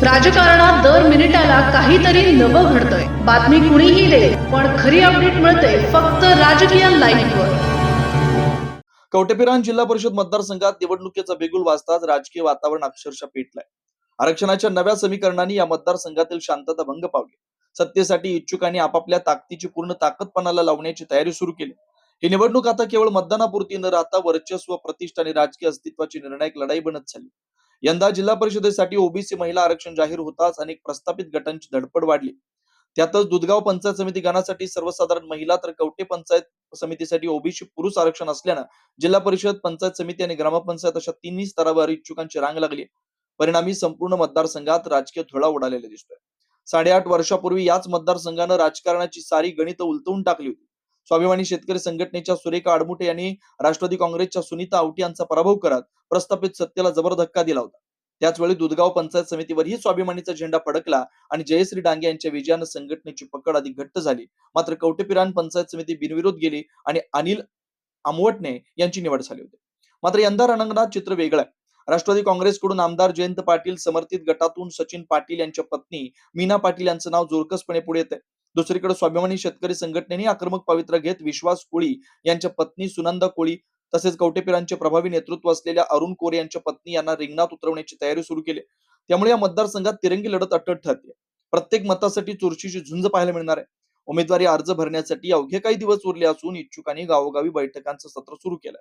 राजकारणात दर मिनिटाला काहीतरी नवं घडतंय. बातमी कुणीही दे, पण खरी अपडेट मिळते फक्त राजकीय लाईव्हवर. कवटेपिरान जिल्हा परिषद मतदारसंघात निवडणुकीचा बिगुल वाजताच राजकीय वातावरण अक्षरशः पेटलंय. आरक्षणाच्या नव्या समीकरणांनी या मतदारसंघातील शांतता भंग पावली. सत्तेसाठी इच्छुकांनी आपापल्या ताकदीची पूर्ण ताकदपणाला लावण्याची तयारी सुरू केली. ही निवडणूक आता केवळ मतदानापुरती न राहता वर्चस्व, प्रतिष्ठा आणि राजकीय अस्तित्वाची निर्णायक लढाई बनत चालली. यंदा जिल्हा परिषदेसाठी ओबीसी महिला आरक्षण जाहीर होताच अनेक प्रस्थापित गटांची धडपड वाढली. त्यातच दुधगाव पंचायत समिती गणासाठी सर्वसाधारण महिला तर कवटे पंचायत समितीसाठी ओबीसी पुरुष आरक्षण असल्यानं जिल्हा परिषद, पंचायत समिती आणि ग्रामपंचायत अशा तिन्ही स्तरावर इच्छुकांची रांग लागली. परिणामी संपूर्ण मतदारसंघात राजकीय धुळा उडालेला दिसतोय. 8.5 वर्षापूर्वी याच मतदारसंघानं राजकारणाची सारी गणितं उलटवून टाकली होती. स्वाभिमानी शेतकरी संघटनेच्या सुरेखा आडमुठे यांनी राष्ट्रवादी काँग्रेसच्या सुनीता आवटी यांचा पराभव करत प्रस्थापित सत्तेला जबर धक्का दिला होता. त्याचवेळी दुधगाव पंचायत समितीवरही स्वाभिमानीचा झेंडा फडकला आणि जयश्री डांगे यांच्या विजयानं संघटनेची पकड अधिक घट्ट झाली. मात्र कवटेपिरान पंचायत समिती बिनविरोध गेली आणि अनिल आमवटणे यांची निवड झाली होती. मात्र यंदा रणांगणात चित्र वेगळं आहे. राष्ट्रवादी काँग्रेसकडून आमदार जयंत पाटील, समर्थित गटातून सचिन पाटील यांच्या पत्नी मीना पाटील यांचं नाव जोरकसपणे पुढे येत आहे. दुसरीकडे स्वाभिमानी शेतकरी संघटनेने आक्रमक पवित्रा घेत विश्वास कोळी यांच्या पत्नी सुनंदा कोळी तसेच कवटेपिरांचे प्रभावी नेतृत्व असलेल्या अरुण कोरे यांच्या पत्नी यांना रिंगणात उतरवण्याची तयारी सुरू केली. त्यामुळे या मतदारसंघात तिरंगी लढत अटळ ठरते. प्रत्येक मतासाठी चुरशीची झुंज पाहायला मिळणार आहे. उमेदवारी अर्ज भरण्यासाठी अवघे काही दिवस उरले असून इच्छुकांनी गावोगावी बैठकांचं सत्र सुरू केलंय.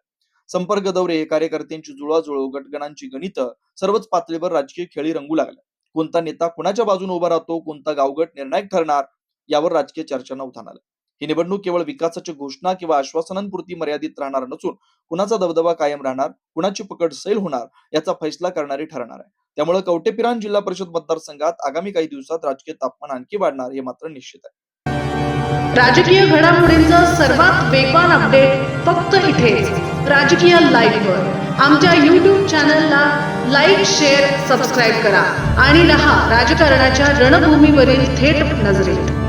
संपर्क दौरे, कार्यकर्त्यांची जुळवाजुळव, गटगणांची गणितं, सर्वच पातळीवर राजकीय खेळी रंगू लागल्या. कोणता नेता कुणाच्या बाजूने उभा राहतो, कोणता गावगट निर्णायक ठरणार, यावर राजकीय चर्चांना उधाण आलं. ही निवडणूक केवळ विकासाच्या घोषणा किंवा आश्वासनांपुरती मर्यादित राहणार नसून कुणाचा दबदबा कायम राहणार, कुणाची पकड सैल होणार याचा फैसला करणारी ठरणार आहे. त्यामुळे कवटेपिरान जिल्हा परिषद मतदारसंघात आगामी काही दिवसात राजकीय तापमान आणखी वाढणार हे मात्र निश्चित आहे. राजकीय घडामोडींचा सर्वात वेगवान अपडेट फक्त इथेच राजकीय लाईव्हवर. आमच्या YouTube चॅनलला लाईक, शेअर, सबस्क्राईब करा आणि रहा राजकारणाच्या रणभूमीवरील थेट नजरेत.